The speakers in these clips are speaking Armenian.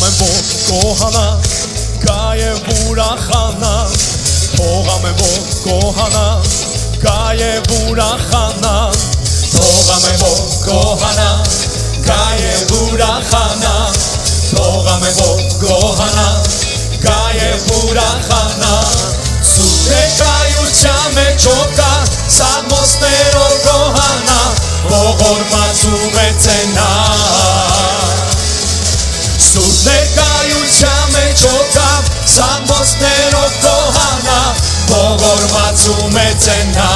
ամեն որ կոհանա, գա և ուրախանա, թող ամեն որ կոհանա, գա և ուրախանա, թող ամեն որ կոհանա, գա և ուրախանա, թող ամեն որ կոհանա, գա և ուրախանա, սուրբ ներկայության մեջ ով կա, սաղմոսներով կոհանա, ողորմածում է ծենա, սուրբ ներկայության մեջ ով կա, սաղմոսներով կոհանա, ողորմածում է ծենա,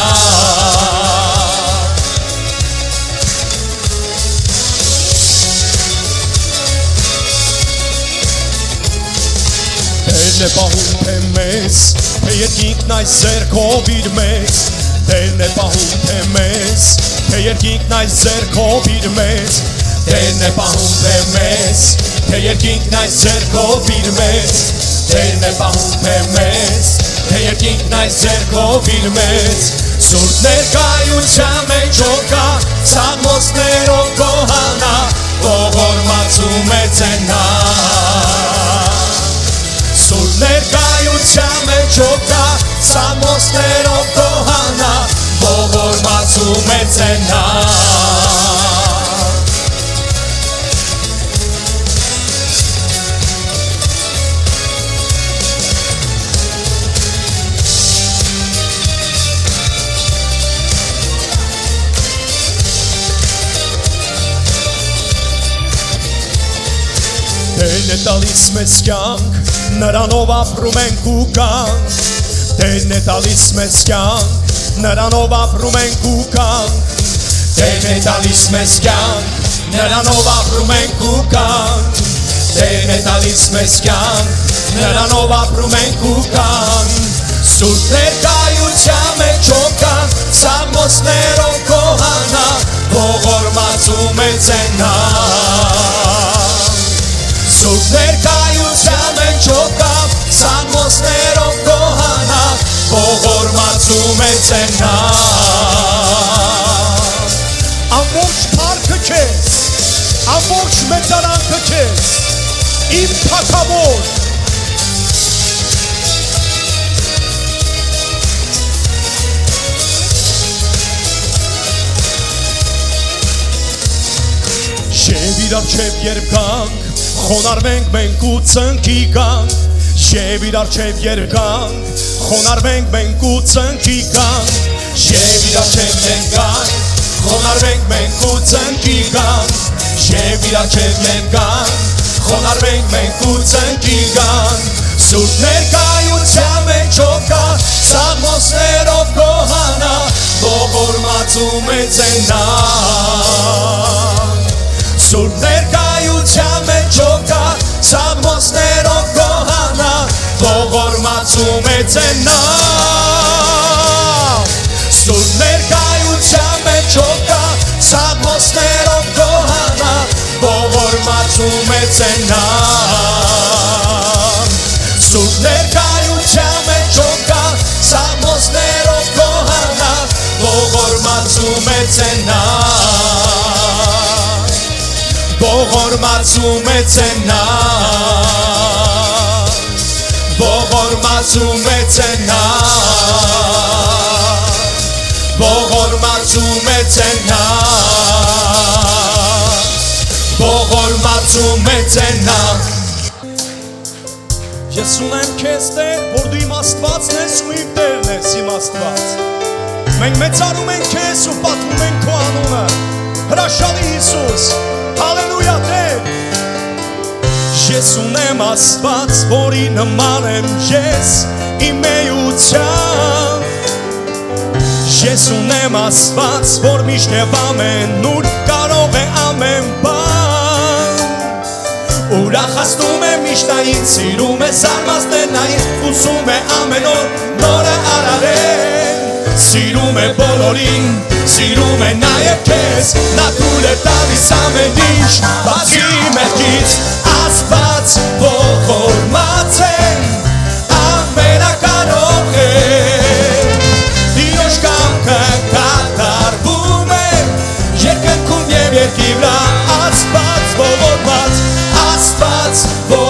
Տերն է պահում թե մեզ, թե երկինքն այս ձեռքով իր մեզ, Տերն է պահում թե մեզ, թե երկինքն այս ձեռքով իր մեզ, Տերն է պահում թե մեզ, թե երկինքն այս ձեռքով իր մեզ, Տերն է պահում թե մեզ, թե երկինքն այս ձեռքով իր մեզ, Սուրբ ներկայության մեջ ով կա, սաղմոսներով կոհանա, ողորմածում է ծենա, Սուրբ ներկայության մեջ ով կա, սաղմոսներով կոհանա, ողորմածում է ծենա, Տերն է տալիս մեզ կյանք, նրանով ապրում ենք ու կանք, Տերն է տալիս մեզ կյանք, նրանով ապրում ենք ու կանք, Տերն է տալիս մեզ կյանք, նրանով ապրում ենք ու կանք, Տերն է տալիս մեզ կյանք, նրանով ապրում ենք ու կանք, Սուրբ ներկայության մեջ ով կա, սաղմոսներով կոհանա, ողորմածում է ծենա, Սուրբ ներկայության մեջ ով կա, սաղմոսներով կոհանա, ողորմածում է ծենա, ամբողջ փառքը քեզ, ամբողջ մեծարանքը քեզ, իմ թագավոր, Եվ իր առջև երբ գանք, խոնարհվենք մենք ու ծնկի գանք, Եվ իր առջև երբ գանք, խոնարհվենք մենք ու ծնկի գանք, Եվ իր առջև երբ գանք, խոնարհվենք մենք ու ծնկի գանք, Եվ իր առջև երբ գանք, խոնարհվենք մենք ու ծնկի գանք, Սուրբ ներկայության մեջ ով կա, սաղմոսներով կոհանա, ողորմածում է ծենա, Սուրբ ներկայության մեջ ով կա, սաղմոսներով կոհանա, ողորմածում է ծենա, Սուրբ ներկայության մեջ ով կա, սաղմոսներով կոհանա, ողորմածում է ծենա, Սուրբ ներկայության մեջ ով կա, սաղմոսներով կոհանա, ողորմածում է ծենա, ողորմածում է ծենա, ողորմածում է ծենա, ողորմածում է ծենա, ողորմածում է ծենա, Ես ունեմ քեզ Տեր, որ դու իմ Աստվածն ես ու իմ Տերն ես իմ Աստված, Մենք մեծարում ենք քեզ ու պատմում ենք քո անունը, Հրաշալի Հիսուս, Հալելույա Տեր, Ես ունեմ Աստված, որի նման եմ ես իմ էությամբ, Ես ունեմ Աստված, որ միշտ և ամենուր կարող է ամեն բան, Ուրախացնում է միշտ նա ինձ, սիրում է զարմացնել նա ինձ, ուզում է ամեն օր նորը արարել, Սիրում է բոլորին, սիրում է նաև քեզ, Նա թույլ է տալիս ամեն ինչ, բացի մեղքից, Աստված ողորմած է, ամենակարող է, Տիրոջ կամքը կատարվում է, երկնքում և երկի վրա, Աստված ողորմած, Աստված ողորմած,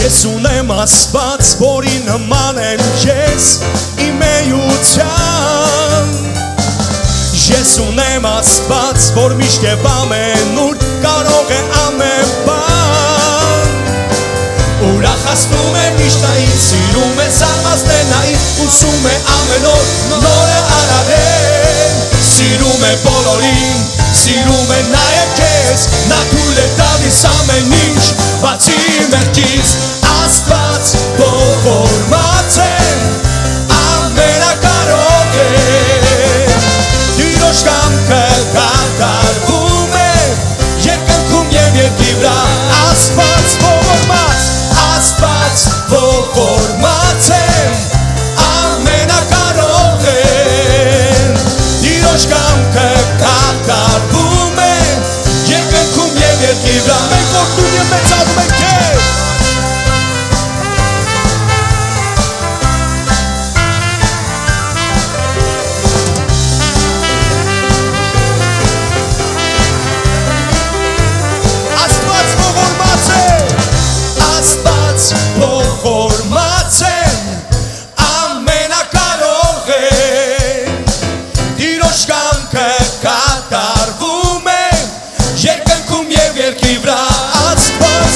Ես ունեմ Աստված, որի նման եմ ես իմ էության Ես ունեմ Աստված, որ միշտ և ամենուր կարող է ամեն բան Ուրախացնում է միշտ նա ինձ, սիրում է զարմացնել նա ինձ Ուսում է ամեն օր նորը արարել Սիրում է բոլորին, սիրում է նաև քեզ Նա թույլ է տալիս ամեն ինչ, բացի մեղքից Աստված ողորմած է, ամենակարող է Տիրոջ կամքը կատարվում է Երկնքում և երկրի վրա Աստված ողորմած ողորմած է Ամենակարող է Տիրոջ կամքը կատարվում է Երկնքում և երկրի վրա Մենք որդուն և մեծանում ենք քեզ ողորմած է, ամենակարող է Տիրոջ կամքը կատարվում է Երկնքում և երկրի վրա Աստված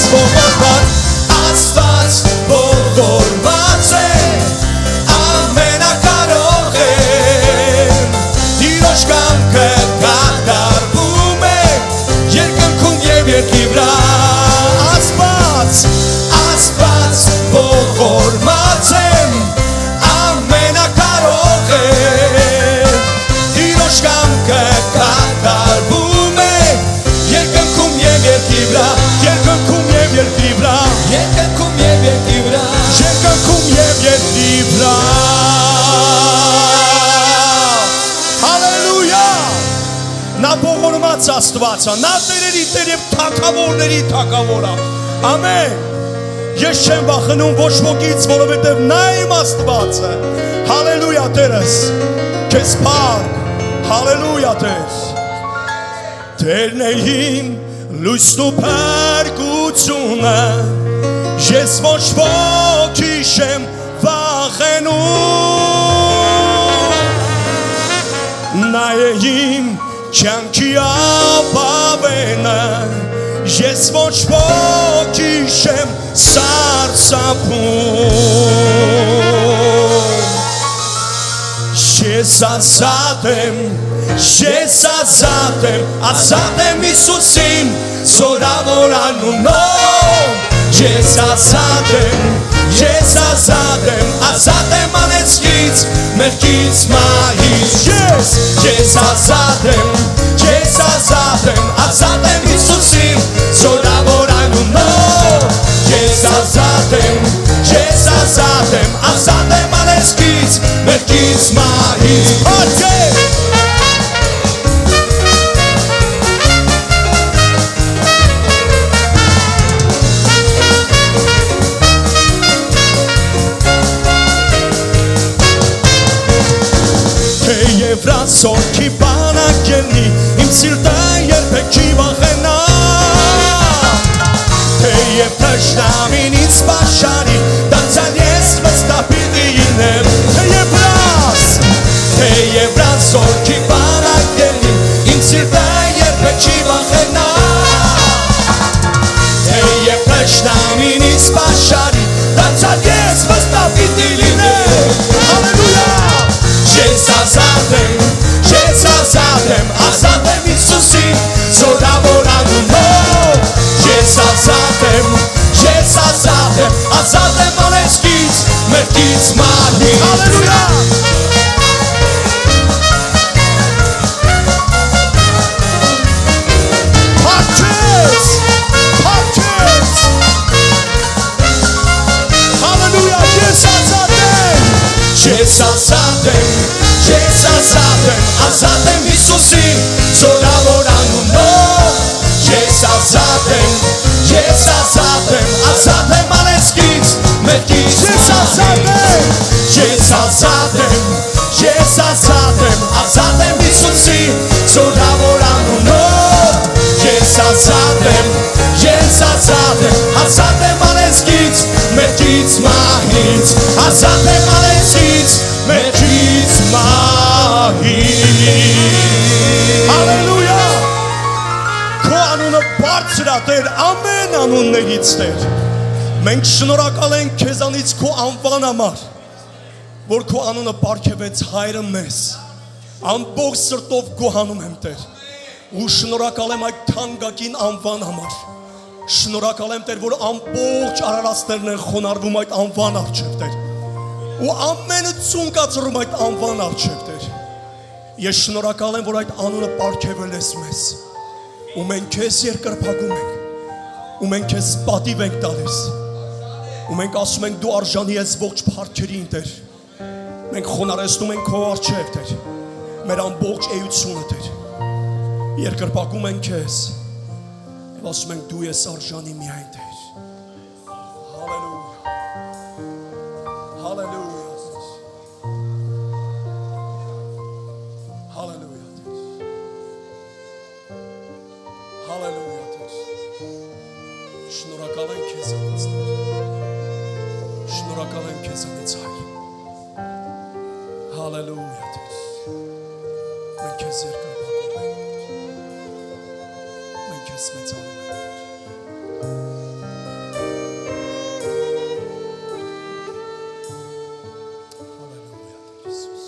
ողորմած է, ամենակարող է Տիրոջ կամքը կատարվում է Երկնքում և երկրի վրա ողորմած եմ, ամենակարող է Տիրոջ կամքը կատարվում է Երկնքում և երկրի վրա Երկնքում և երկրի վրա Երկնքում և երկրի վրա Երկնքում և երկրի վրա Հալելույա Նա ողորմած Աստված է Նա տերերի տեր և թագավորների թագավոր է Ամեն Ես չեմ վախենում ոչ ոքից, որովհետև նա իմ Աստվածը Հալելույա Տերս Քեզ փառք Հալելույա Տեր Տերն է իմ լույսն ու փրկությունը Ես ոչ ոքի չեմ վախենում Նա է իմ կյանքի ապավենը Ես ոչ ոքի չեմ սարսափում Ես ազատ եմ Ազատ եմ Հիսուսին Զորավոր անունով Ես ազատ եմ Ազատ եմ անեծքից Մեղքից մահից Ես ազատ եմ Ազատ եմ Հիսուսին Զորավոր անունով Ես ազատ եմ Ազատ եմ անեծքից Մեղքից մահից Թեև ռասորքի բանակ ելնի Իմ սիրտը երբեք չի վախենա Թեև թշնամին ինձ պաշարի Դարձյալ ես վստահ պիտի լինեմ Թեև ռասորքի բանակ ելնի Իմ սիրտը երբեք չի վախենա Թեև թշնամին ինձ պաշարի Դարձյալ ես վստահ պիտի լինեմ Հալելույա Ես ազատ եմ Հիսուսին Զորավոր անունով Ես ազատ եմ անեծքից Մեղքից մահից Հալելույա Հալելույա Ես ազատ եմ Ազատ եմ Հիսուսին Զորավոր անունով Ես ազատ եմ անեծքից Մեղքից Ես ազատ եմ Ազատ եմ Հիսուսին Զորավոր անունով Ես ազատ եմ Ազատ եմ անեծքից մահից, ազատ եմ արեցից, մեջից մահից։ Հալելույա։ Քո անունը բարձր է Տեր, ամեն անուններից Տեր։ Մենք շնորհակալ ենք քեզանից քո անվան համար, որ քո անունը պարգևեց Հայրը մեզ։ Ամբողջ սրտով գոհանում եմ Տեր։ Ու շնորհակալ եմ այդ թանկագին անվան համար։ Շնորհակալ եմ Տեր, որ ամբողջ արարածներն են խոնարհվում այդ անվան առջև Տեր։ Ու ամենը ցունկացրում այդ անվան առջև Տեր։ Ես շնորհակալ եմ, որ այդ անունը պարգևել ես մեզ։ Ու մենք քեզ երկրպագում ենք։ Ու մենք քեզ պատիվ ենք տալիս։ Ու մենք ասում ենք դու արժանի ես ողջ փառքերին Տեր։ Մենք խոնարհեցնում ենք քո առջև Տեր։ Մեր ամբողջ էությունը Տեր։ Երկրպագում ենք քեզ։ Եվ ասում ենք դու ես արժանի միայն Տեր։ Հալելույա։ Հալելույա Տեր։ Հալելույա Տեր։ Շնորհակալ ենք քեզանից Տեր։ Շնորհակալ ենք քեզանից Հայր։ Հալելույա Տեր։ Մենք քեզ երկրպագում ենք։ Մենք քեզ մեծանում ենք։ Հալելույա Տեր Հիսուս։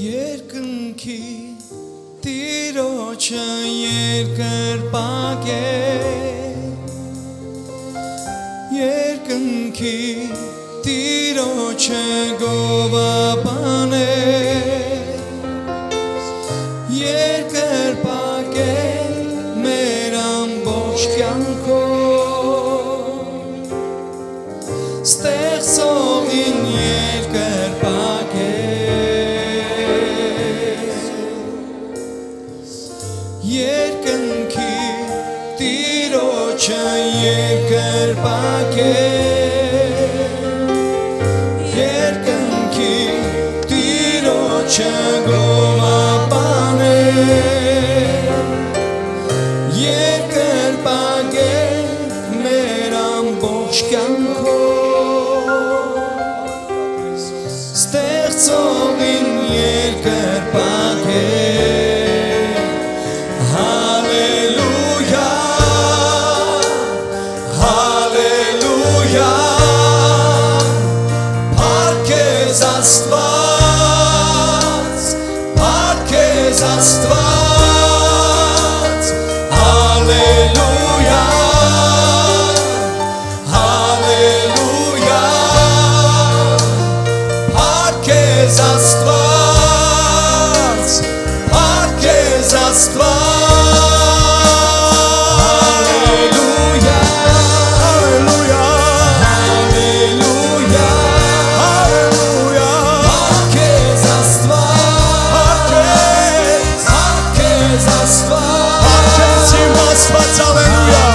Երկնքի Տիրոջը երկրպագ է, երկնքի Տիրոջը գովաբան է, երկրպագ է մեր ամբողջ կյանքով, ստեղծողին երկրպագ է, երկնքի Տիրոջը երկրպագ է, երկնքի Տիրոջը գովաբան է, երկրպագ է մեր ամբողջ կյանքով, ստեղծողին երկրպագ է։ Հալելույա, հալելույա, փառք քեզ Աստված, փառք քեզ Աստված, հալելույա, հալելույա, փառք քեզ Աստված, փառք քեզ Աստված, հալելույա, Հալելույա։ հալելույա, Հալելույա։ փառք քեզ Աստված, Փառք քեզ։ փառք քեզ Աստված, Փառք քեզ իմ Աստված, հալելույա։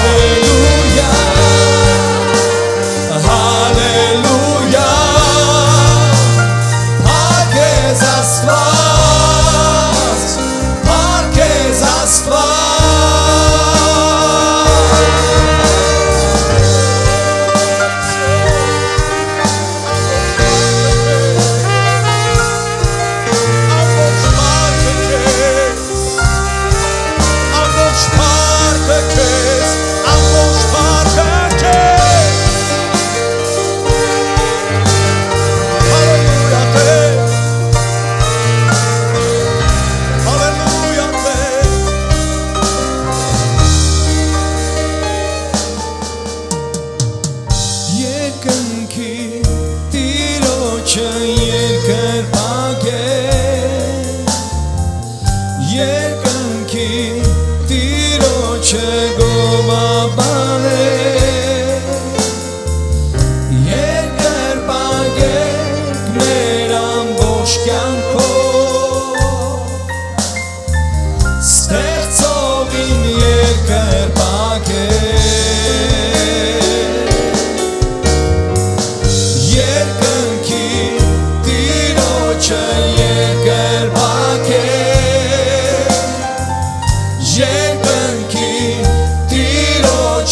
հալելույա, հալելույա, փառք քեզ Աստված, փառք քեզ Աստված, Ամբողջ փառքը քեզ, ամբողջ փառքը քեզ։ Հալելույա Տեր։ Հալելույա Տեր։ երկնքի Տիրոջը երկրպագ է, երկնքի Տիրոջը գովաբան է, երկրպագ է մեր ամբողջ կյանքով, ստեղծողին երկրպագ է, երկնքի Տիրոջը երկրպագ է, երկնքի Տիրոջը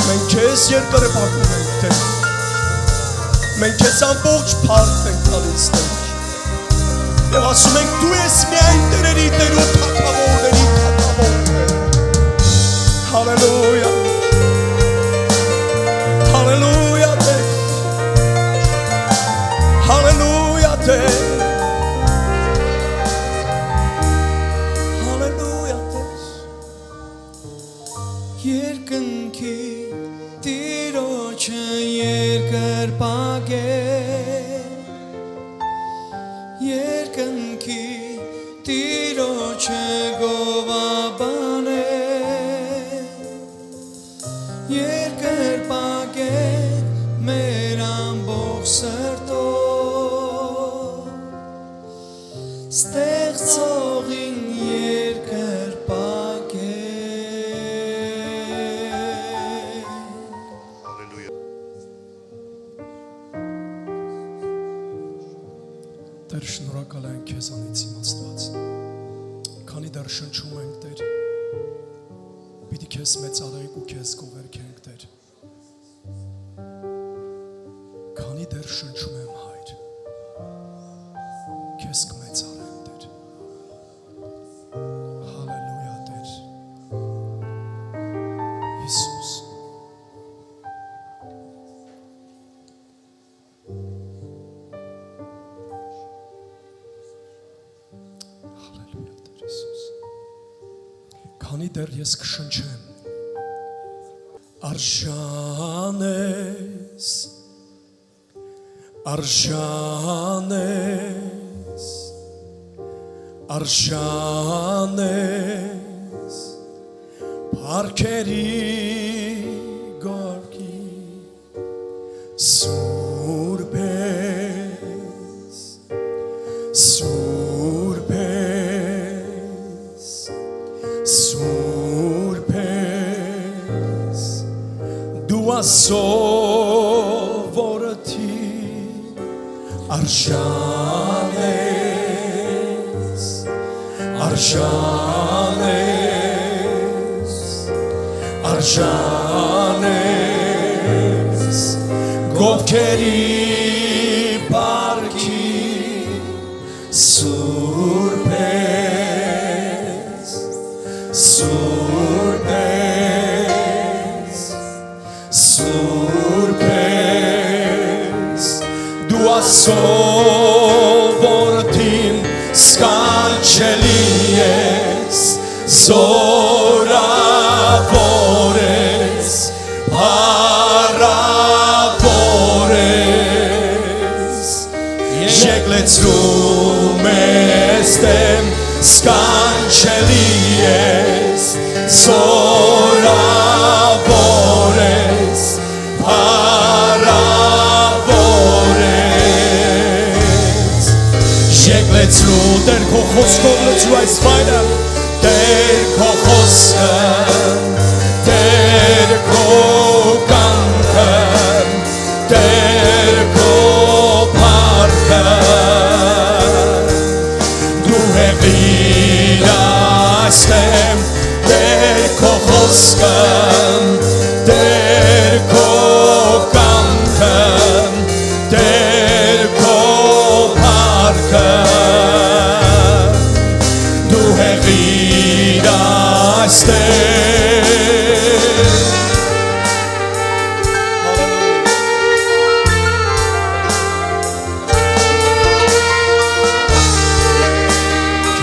Մենք քեզ երկրպագում ենք Տեր։ Մենք քեզ ամբողջ փառք ենք տալիս Տեր։ Եվ ասում ենք դու ես միայն Տերերի Տեր ու Թագավորների Թագավոր Տեր։ Հալելույա։ Հալելույա Տեր։ Հալելույա Տեր։ Հալելույա Տեր։ Երկնքի Տիրոջը երկրպագ է, երկնքի Տիրոջը գովաբան է, երկրպագ է մեր ամբողջ սրտով, ստեղծողին երկրպագ է։ Տեր, շնորհակալ ենք քեզանից իմ Աստված, քանի դեռ շնչում ենք Տեր, պիտի քեզ մեծարենք ու քեզ գովերգենք Տեր, քանի դեռ շնչում եմ Հայր, քեզ կմեծարեմ Տեր, հալելույա Տեր, Հիսուս, հալելույա Տեր Հիսուս, քանի դեռ ես կշնչեմ, արժան ես, արժան ես, արժան ես, փառքերի գորգի, սուրբ ես, սուրբ ես, սուրբ ես, դու ասովորթի արժան ես, արժան ես, արժան ես, գովքերի պարքի սուրբ ես, սուրբ ես, սուրբ ես, դու ասովորթին սկանչելի ես, զորավոր ես, փառավոր ես, եկլեցրում ես դեմ, սկանչելի ես, զորավոր ես, փառավոր ես, եկլեցրու Տեր քո խոսքով լցրու այս վայրը, Տեր քո խոսքը, Տեր քո կամքը, Տեր քո փառքը, դու հեղիր այստեղ, Տեր քո խոսքը, Տեր քո կամքը, Տեր քո փառքը, դու հեղիր այստեղ։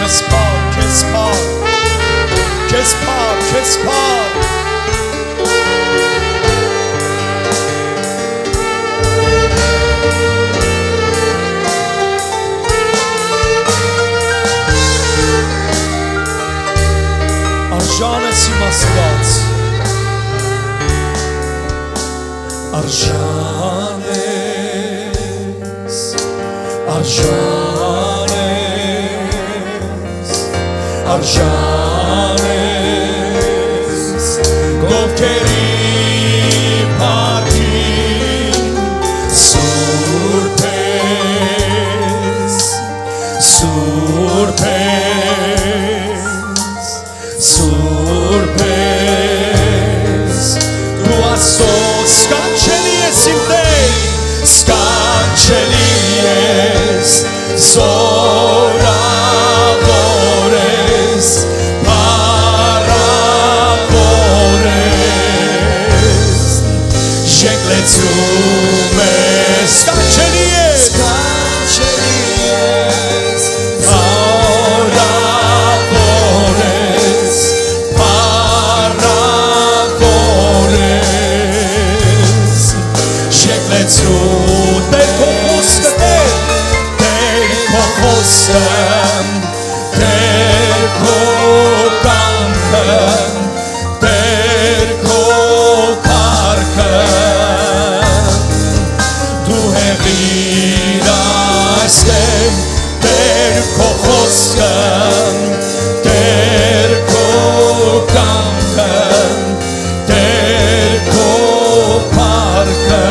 Քեզ փառ, քեզ փառ, քեզ փառ, քեզ փառ, արժան ես իմ Աստված, արժան ես, արժան ես, արժան ես, գովքերի պարքին, սուրբ ես, սուրբ ես, սուրբ ես, դու Զորավոր ես, փառավոր ես, շենքլեցում ես, սքանչելի ես, փառավոր ես, փառավոր ես, շենքլեցում Տեր քո խոսքը Տեր քո խոսքը Տեր քո կամքը Տեր քո փառքը դու հեղիր այստեղ Տեր քո խոսքը Տեր քո կամքը Տեր քո փառքը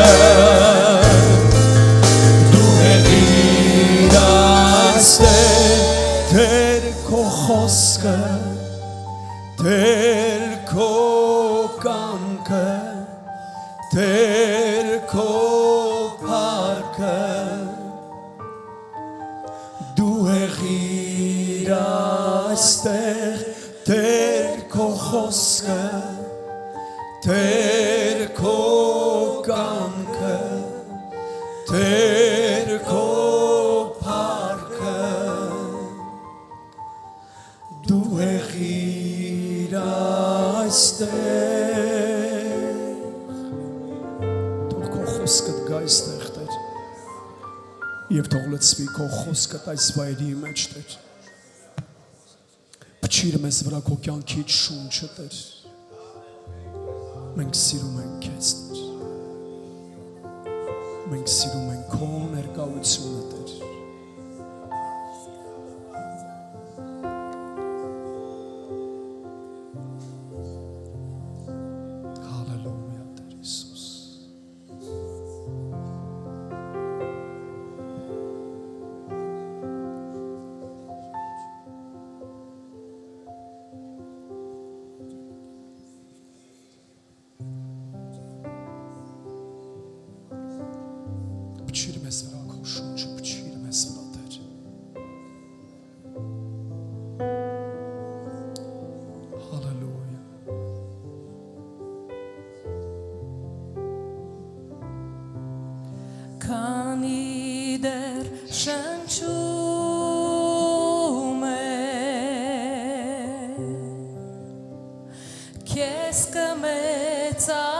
դու հեղիր այստեղ Տեր քո խոսքը Տեր քո կամքը Տեր քո փառքը դու հեղիր այստեղ Տեր քո խոսքը Տեր քո կամքը Տեր քո փառքը դու հեղիր այստեղ Թող քո խոսքդ գա այստեղ Տեր Եվ թող լցվի քո խոսքդ այս վայրի մեջ Տեր Փչիր մեզ վրա քո կյանքից շունչը Տեր Մենք սիրում ենք քեզ Տեր Մենք սիրում ենք քո ներկայությունը Տեր Հալելույա Տեր Հիսուս Փչիր մեզ վրա քո շունչը, փչիր մեզ վրա Տեր Հալելույա Քանի դեռ շնչում է Քեզ կմեծարեմ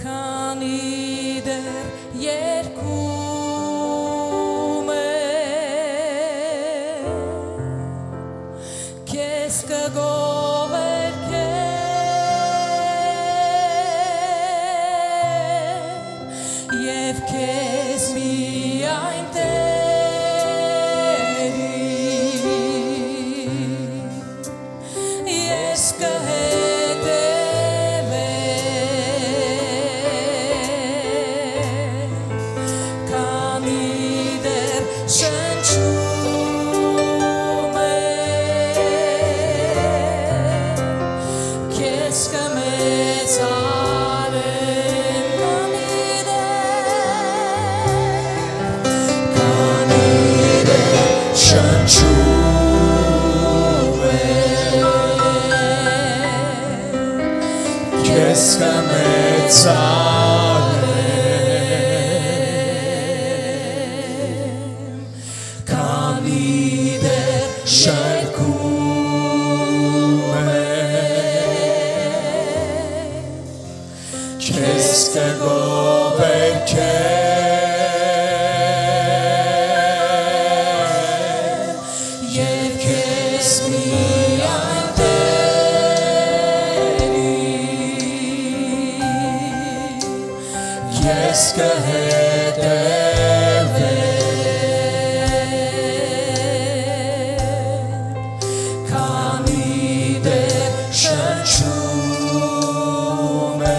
Քանի դեռ երգում է Քեզ կգովերքեմ Եվ քեզ միայն Տերի Ես կհետևեմ Քանի դեռ շնչում է Քեզ կմեծարեմ Քանի դեռ շնչում է Քեզ կմեծարեմ Քանի դեռ շարքում է Քեզ կգովերքեմ Եվ քեզ միայն Տերի Ես կհետևեմ Քանի դեռ շնչում շնչում է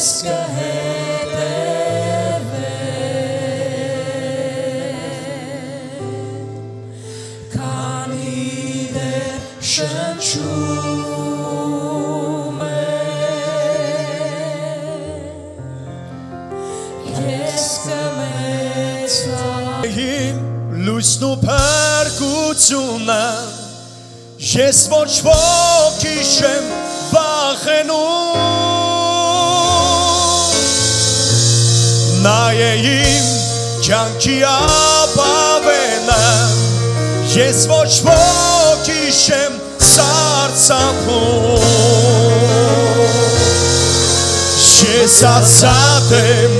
քեզ կհետևեմ քանի դեռ շնչում ես կմեծանամ Իմ լույսն ու փրկությունը Ես ոչ ոքի չեմ վախենում Նա է իմ կյանքի ապավենը Ես ոչ ոքի չեմ սարսափում Ես ազատ եմ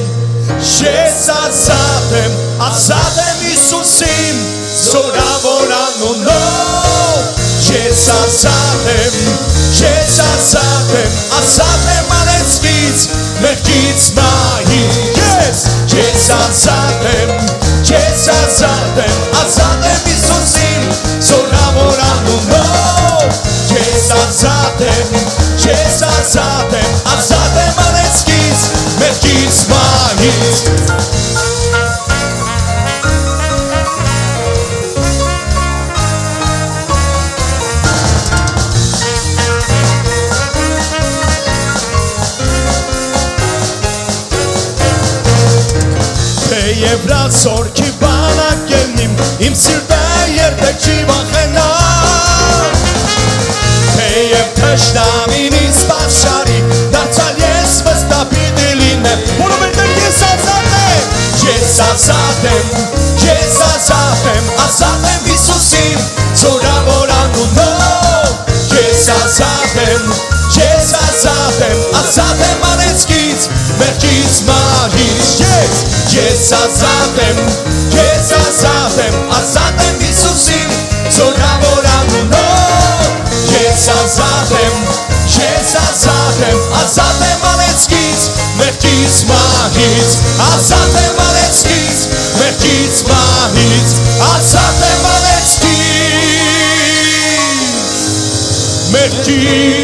Հիսուսին զորավոր անունով Ես ազատ եմ անեծքից մեղքից մահից Ես ազատ եմ Հիսուսին զորավոր անունով Ես ազատ եմ անեծքից մեղքից մահից Եվ ռացորքի բանակեն իմ սիրտը երբեք չի վախենա Թեև թշնամին ինձ պատշարի դարձյալ ես վստահ պիտի լինեմ Որովհետև ես ազատ եմ Հիսուսին զորավոր անունով Ես ազատ եմ անեծքից մեղքից մահից Ես ազատ եմ Հիսուսին զորավոր անունով Ես ազատ եմ անեծքից մեղքից մահից Ազատ եմ անեծքից մեղքից մահից Ազատ եմ անեծքից մեղքից